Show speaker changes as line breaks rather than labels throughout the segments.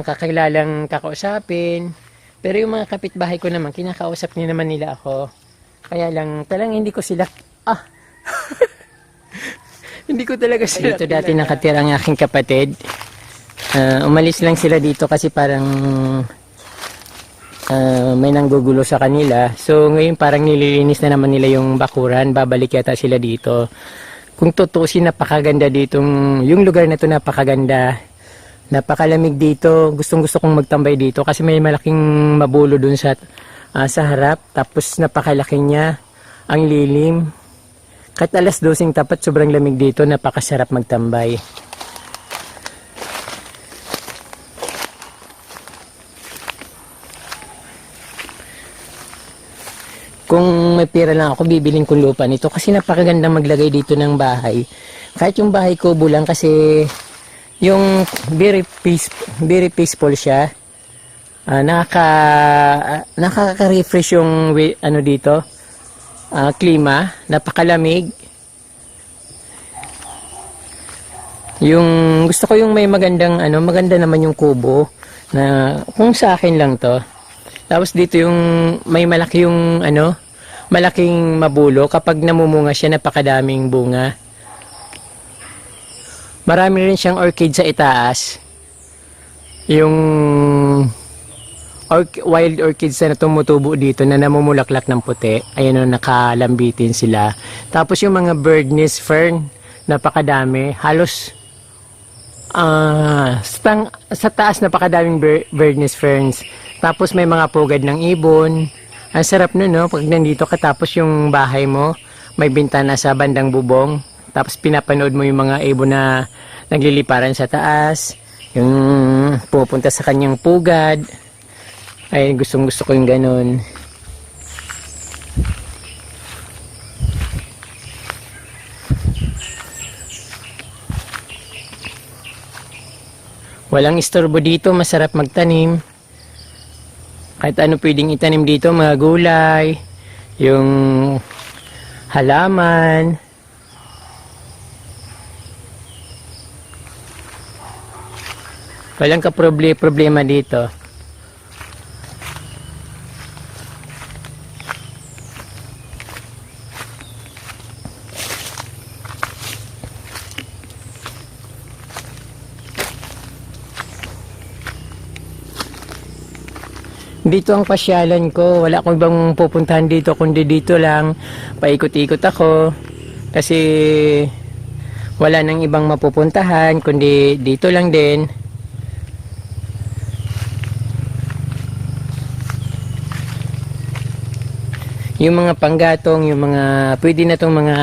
kakakilalang kakausapin. Pero yung mga kapitbahay ko naman, kinakausap niya naman nila ako. Kaya lang, talang hindi ko sila, hindi ko talaga sila. Dito dati nakatira ang aking kapatid. Umalis lang sila dito kasi parang may nanggugulo sa kanila. So ngayon parang nililinis na naman nila yung bakuran. Babalik yata sila dito. Kung tutusin, napakaganda dito. Yung lugar na to napakaganda. Napakalamig dito. Gustong gusto kong magtambay dito kasi may malaking mabulo dun sa harap. Tapos napakalaki niya. Ang lilim. Kahit alas 12 tapat, sobrang lamig dito. Napakasarap magtambay. Kung may pera lang ako, bibiling kong lupa nito kasi napakaganda maglagay dito ng bahay. Kahit yung bahay ko bulang kasi yung very peaceful siya. Nakaka-refresh yung ano dito, klima, napakalamig. Yung gusto ko yung may magandang maganda naman yung kubo na kung sa akin lang to. Tapos dito yung may malaki yung malaking mabulo. Kapag namumunga siya, napakadaming bunga. Marami rin siyang orchid sa itaas. Yung wild orchids na tumutubo dito na namumulaklak ng puti. Ayan o, nakalambitin sila. Tapos yung mga bird nest fern, napakadami. Halos sa taas napakadaming bird nest ferns. Tapos may mga pugad ng ibon. Ang sarap nun, no? Pag nandito ka tapos yung bahay mo, may bintana sa bandang bubong. Tapos pinapanood mo yung mga ibon na nagliliparan sa taas. Yung pupunta sa kanyang pugad. Ay, gustong gusto ko yung ganun. Walang istorbo dito, masarap magtanim. Kahit ano pwedeng itanim dito, mga gulay, yung halaman. Walang problema dito. Dito ang pasyalan ko. Wala akong ibang pupuntahan dito kundi dito lang. Paikot-ikot ako. Kasi wala nang ibang mapupuntahan kundi dito lang din. Yung mga panggatong, yung mga pwede na tong mga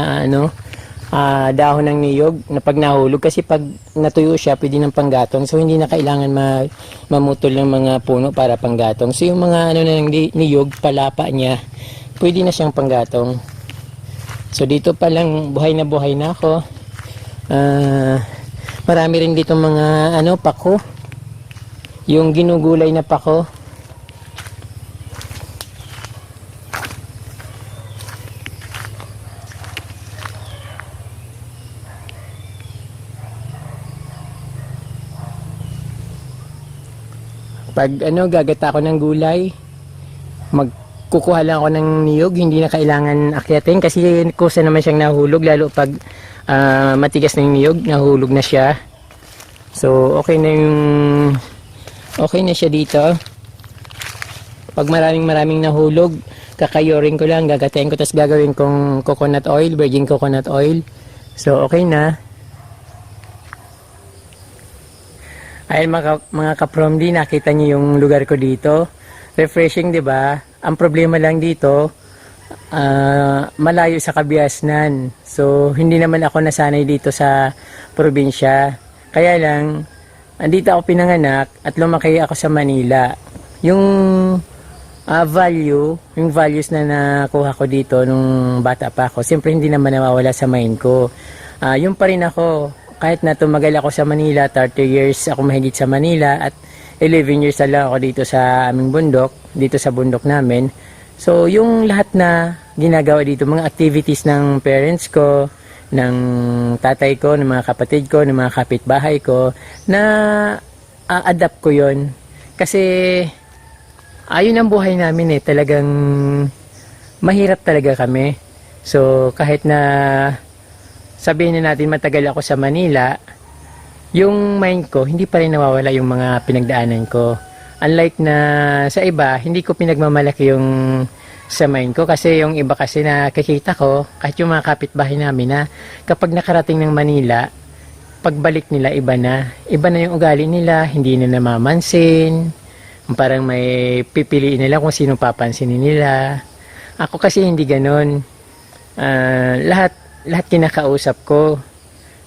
dahon ng niyog na pag nahulog kasi pag natuyo siya pwede ng panggatong, so hindi na kailangan mamutol ng mga puno para panggatong. So yung mga ng niyog, palapa niya pwede na siyang panggatong. So dito pa lang buhay na ako. Marami rin dito mga pako, yung ginugulay na pako. Pag gagata ako ng gulay, magkukuha lang ako ng niyog, hindi na kailangan akyatin kasi kusa naman siyang nahulog, lalo pag matigas na yung niyog, nahulog na siya. So okay na siya dito. Pag maraming nahulog, kakayorin ko lang, gagatain ko, tapos gagawin kong coconut oil, virgin coconut oil. So okay na. Ay mga kapromdi, nakita niyo yung lugar ko dito. Refreshing, 'di ba? Ang problema lang dito, malayo sa Kabiasnan. So hindi naman ako nasanay dito sa probinsya. Kaya lang andito ako pinanganak at lumaki ako sa Manila. Yung yung values na nakuha ko dito nung bata pa ako, siyempre hindi naman nawawala sa mind ko. Yung pa rin ako. Kahit na tumagal ako sa Manila, 30 years ako mahigit sa Manila at 11 years na lang ako dito sa aming bundok, dito sa bundok namin. So, yung lahat na ginagawa dito, mga activities ng parents ko, ng tatay ko, ng mga kapatid ko, ng mga kapitbahay ko, na adapt ko yon. Kasi ayun ang buhay namin talagang mahirap talaga kami. So kahit na sabihin na natin matagal ako sa Manila, yung mind ko hindi pa rin nawawala yung mga pinagdaanan ko. Unlike na sa iba, hindi ko pinagmamalaki yung sa mind ko kasi yung iba kasi nakikita ko, kahit yung mga kapitbahay namin na kapag nakarating ng Manila, pagbalik nila iba na yung ugali nila, hindi na namamansin, parang may pipiliin nila kung sino papansinin nila. Ako kasi hindi ganun. Lahat kinakausap ko.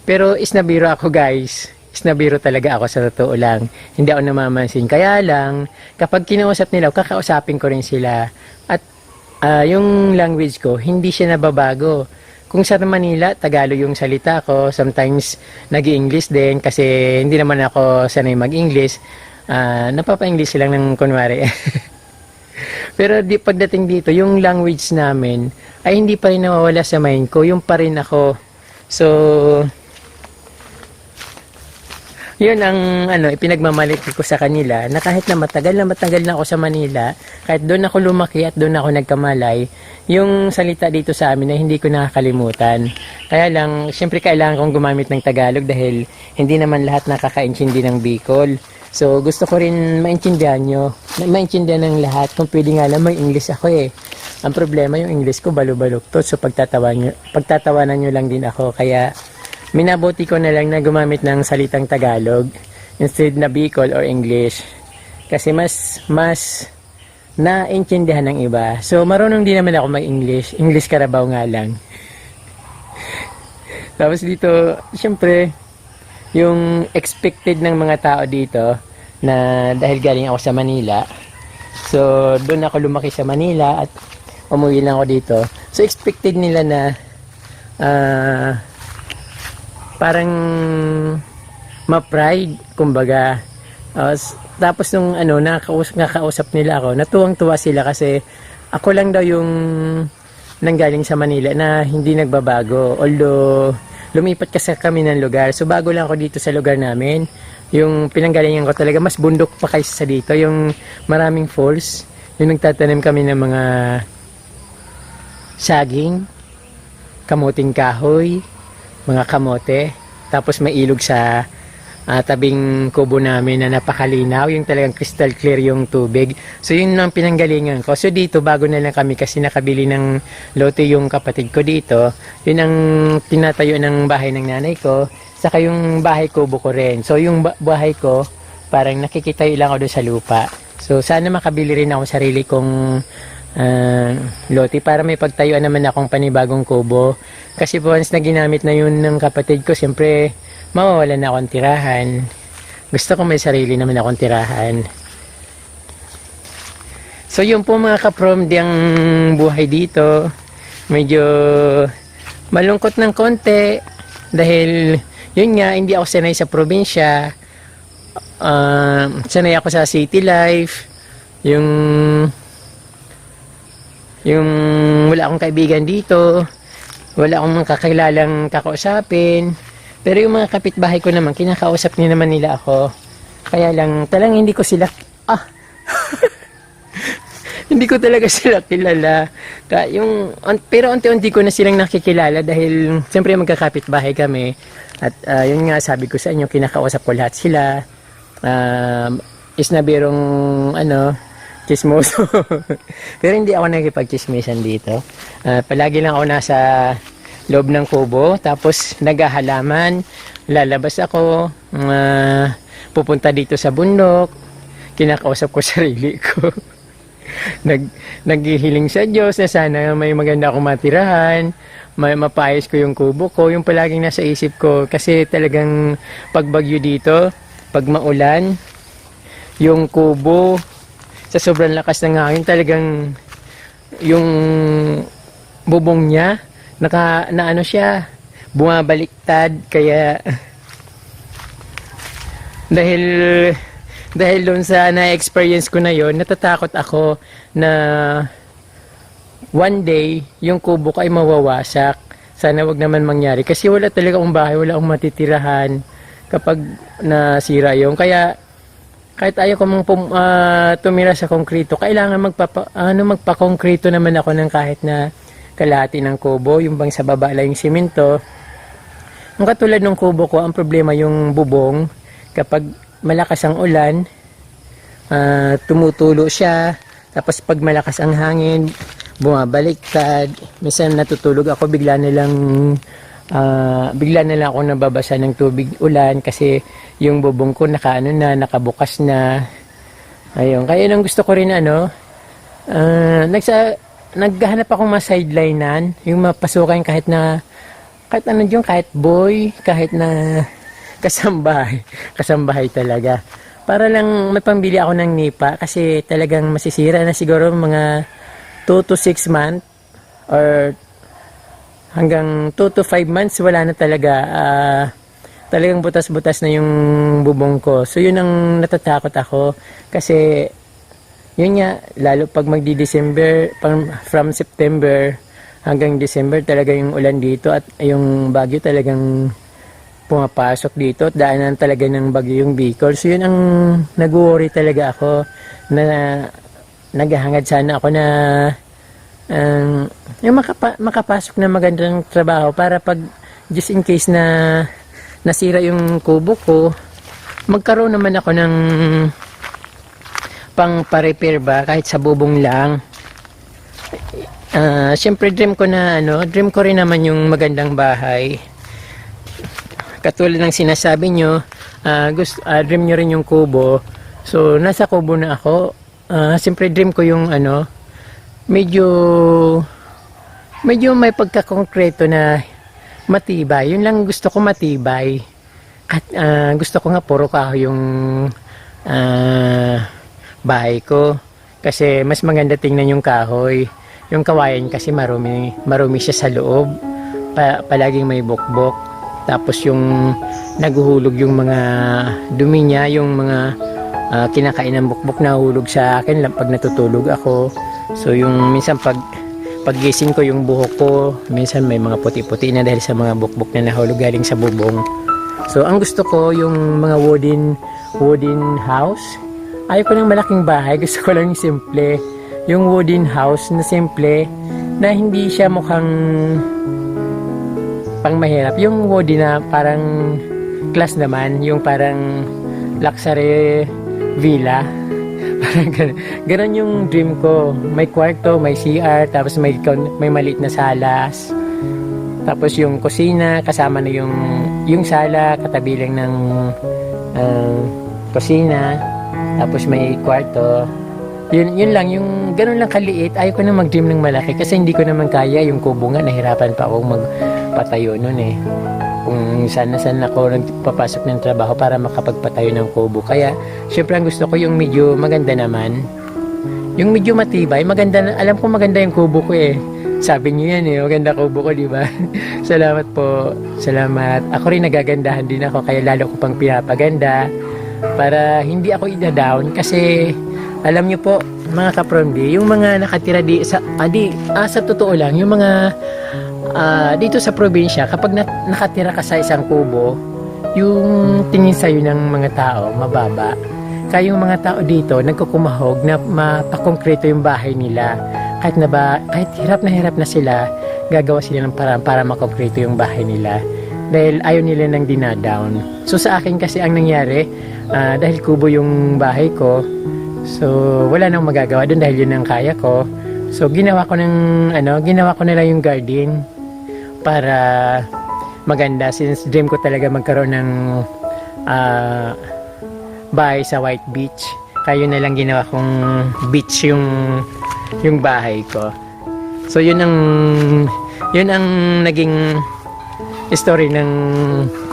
Pero isnabiro ako, guys. Isnabiro talaga ako, sa totoo lang. Hindi ako namamansin. Kaya lang, kapag kinausap nila, kakausapin ko rin sila. At yung language ko, hindi siya nababago. Kung sa Manila, Tagalog yung salita ko. Sometimes, nag-i-English din kasi hindi naman ako sanay mag-English. Napapa-English lang ng kunwari. Pero pagdating dito, yung language namin ay hindi pa rin nawawala sa mind ko. Yung pa rin ako. So, yun ang ipinagmamalaki ko sa kanila, na kahit na matagal na ako sa Manila, kahit doon ako lumaki at doon ako nagkamalay, yung salita dito sa amin na hindi ko nakakalimutan. Kaya lang, siyempre kailangan kong gumamit ng Tagalog dahil hindi naman lahat nakakaintindi ng Bicol. So gusto ko rin maintindihan ng lahat. Kung pwede nga lang may English ako Ang problema yung English ko balo-baluktot, so pagtatawanan nyo lang din ako. Kaya minabuti ko na lang na gumamit ng salitang Tagalog instead na Bicol or English. Kasi mas naintindihan ng iba. So marunong din naman ako mag-English. English Carabao nga lang. Tapos dito, syempre, yung expected ng mga tao dito na dahil galing ako sa Manila. So doon ako lumaki sa Manila at umuwi lang ako dito. So expected nila na parang ma-pride, kumbaga. Tapos nung nakausap nila ako, natuwang-tuwa sila kasi ako lang daw yung nanggaling sa Manila na hindi nagbabago. Although, lumipat kasi kami ng lugar. So, bago lang ako dito sa lugar namin. Yung pinanggalingan ko talaga, mas bundok pa kaysa sa dito. Yung maraming falls. Yung nagtatanim kami ng mga saging, kamuting kahoy, mga kamote. Tapos may ilog sa tabing kubo namin na napakalinaw, yung talagang crystal clear yung tubig. So yun ang pinanggalingan ko. So dito bago na lang kami kasi nakabili ng lote yung kapatid ko dito. Yun ang tinatayo ng bahay ng nanay ko. Saka yung bahay kubo ko rin. So yung bahay ko parang nakikitayo lang ako doon sa lupa. So sana makabili rin ako sarili kong lote para may pagtayuan naman akong panibagong kubo. Kasi once na ginamit na yun ng kapatid ko, siyempre mawawalan na akong tirahan. Gusto ko may sarili naman akong tirahan. So yun po mga kaprom, ang buhay dito. Medyo malungkot ng konti dahil yun nga, hindi ako sanay sa probinsya. Sanay ako sa city life. Yung wala akong kaibigan dito. Wala akong kakakilalang kakausapin. Pero yung mga kapitbahay ko naman, kinakausap niya naman nila ako. Kaya lang, talagang hindi ko sila, hindi ko talaga sila kilala. Pero unti-unti ko na silang nakikilala dahil siyempre magkakapitbahay kami. At yun nga, sabi ko sa inyo, kinakausap ko lahat sila. Is na birong, chismoso. Pero hindi ako nakipag-chismisan dito. Palagi lang ako nasa loob ng kubo, tapos naghahalaman, lalabas ako, pupunta dito sa bundok, kinakausap ko sarili ko. Naghihiling sa Diyos na sana may maganda akong matirahan, mapayos ko yung kubo ko, yung palaging nasa isip ko. Kasi talagang pagbagyo dito, pag maulan, yung kubo, sa sobrang lakas ng hangin, talagang yung bubong niya, siya, bumabaliktad. Kaya dahil doon sa na-experience ko na yon, natatakot ako na one day yung kubo ko ay mawawasak. Sana wag naman mangyari kasi wala talaga akong bahay, wala akong matitirahan kapag nasira yung. Kaya kahit ayaw ko tumira sa konkrito, kailangan magpa-konkrito naman ako ng kahit na kalahati ng kubo, yung bang sa baba lang yung simento. Ang katulad ng kubo ko, ang problema yung bubong, kapag malakas ang ulan, tumutulo siya, tapos pag malakas ang hangin, bumabaliktad, minsan natutulog ako, bigla na lang ako nababasa ng tubig ulan kasi yung bubong ko nakabukas na. Ayun, kaya nang gusto ko rin naghahanap akong ma-sidelinean, yung mapasukan kahit kahit boy, kahit na kasambahay talaga. Para lang may pambili ako ng nipa kasi talagang masisira na siguro mga 2 to 6 months or hanggang 2 to 5 months wala na talaga. Talagang butas-butas na yung bubong ko. So yun ang natatakot ako kasi yun nga, lalo pag magdi-December, from September hanggang December talaga yung ulan dito at yung bagyo talagang pumapasok dito at daanan talaga ng bagyo yung Bicol. So yun ang nag-worry talaga ako na naghahangad sana ako na yung makapasok na magandang trabaho para pag just in case na nasira yung kubo ko, magkaroon naman ako ng pang pa-repair ba kahit sa bubong lang. Siyempre dream ko rin naman yung magandang bahay. Katulad ng sinasabi nyo, dream nyo rin yung kubo. So, nasa kubo na ako. Siyempre dream ko yung medyo may pagkakongkreto na matibay. Yun lang gusto ko, matibay. At gusto ko nga puro kahoy yung bahay ko. Kasi mas maganda tingnan yung kahoy. Yung kawayan kasi marumi siya sa loob. Palaging may bukbok. Tapos yung naguhulog yung mga dumi niya, yung mga kinakain ng bukbok nahulog sa akin pag natutulog ako. So yung minsan paggising ko yung buhok ko, minsan may mga puti-puti na dahil sa mga bukbok na nahulog galing sa bubong. So ang gusto ko yung mga wooden house. Ayaw ko ng malaking bahay, gusto ko lang yung simple. Yung wooden house na simple, na hindi siya mukhang pang mahirap. Yung wooden na parang class naman, yung parang luxury villa. Parang ganun yung dream ko. May kwarto, may CR, tapos may maliit na salas. Tapos yung kusina, kasama na yung sala, katabi lang ng kusina. Tapos may kwarto. Yun lang, yung ganun lang kaliit. Ayaw ko na mag-dream ng malaki kasi hindi ko naman kaya. Yung kubo nga, nahirapan pa akong magpatayo nun eh. Kung saan ako nagpapasok ng trabaho para makapagpatayo ng kubo. Kaya, syempre ang gusto ko yung medyo maganda naman. Yung medyo matibay, maganda na. Alam ko maganda yung kubo ko eh. Sabi niyo yan eh, maganda kubo ko, di ba? Salamat po. Salamat. Ako rin nagagandahan din ako, kaya lalo ko pang pinapaganda. Para hindi ako ida-down kasi alam niyo po mga kapromdi, yung mga nakatira sa totoo lang, yung mga dito sa probinsya, kapag nakatira ka sa isang kubo, yung tingin sa'yo ng mga tao mababa. Kaya yung mga tao dito nagkukumahog na mapakongkreto yung bahay nila. Kahit hirap na sila, gagawa sila ng paraan para makongkreto yung bahay nila. Dahil ayaw nila nang dinadown. So sa akin kasi ang nangyari, dahil kubo yung bahay ko, so wala nang magagawa doon dahil yun ang kaya ko. So ginawa ko na lang yung garden para maganda, since dream ko talaga magkaroon ng bahay sa White Beach. Kaya yun na lang ginawa kong beach yung bahay ko. So yun ang naging story ng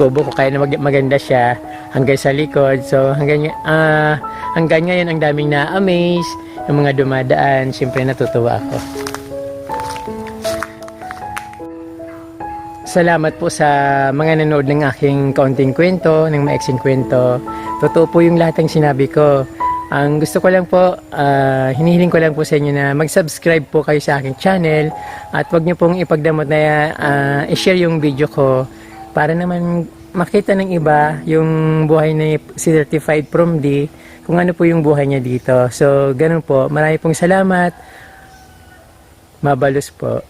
kubo ko, kaya maganda siya hanggang sa likod. So hanggang ngayon ang daming na-amaze, yung mga dumadaan, siyempre natutuwa ako. Salamat po sa mga nanood ng aking kaunting kwento, ng maiksing kwento. Totoo po yung lahat ng sinabi ko. Ang gusto ko lang po, hinihiling ko lang po sa inyo na mag-subscribe po kayo sa aking channel at wag niyo pong ipagdamot na i-share yung video ko para naman makita ng iba yung buhay ni Certified From D, kung ano po yung buhay niya dito. So, ganun po. Marami pong salamat. Mabalos po.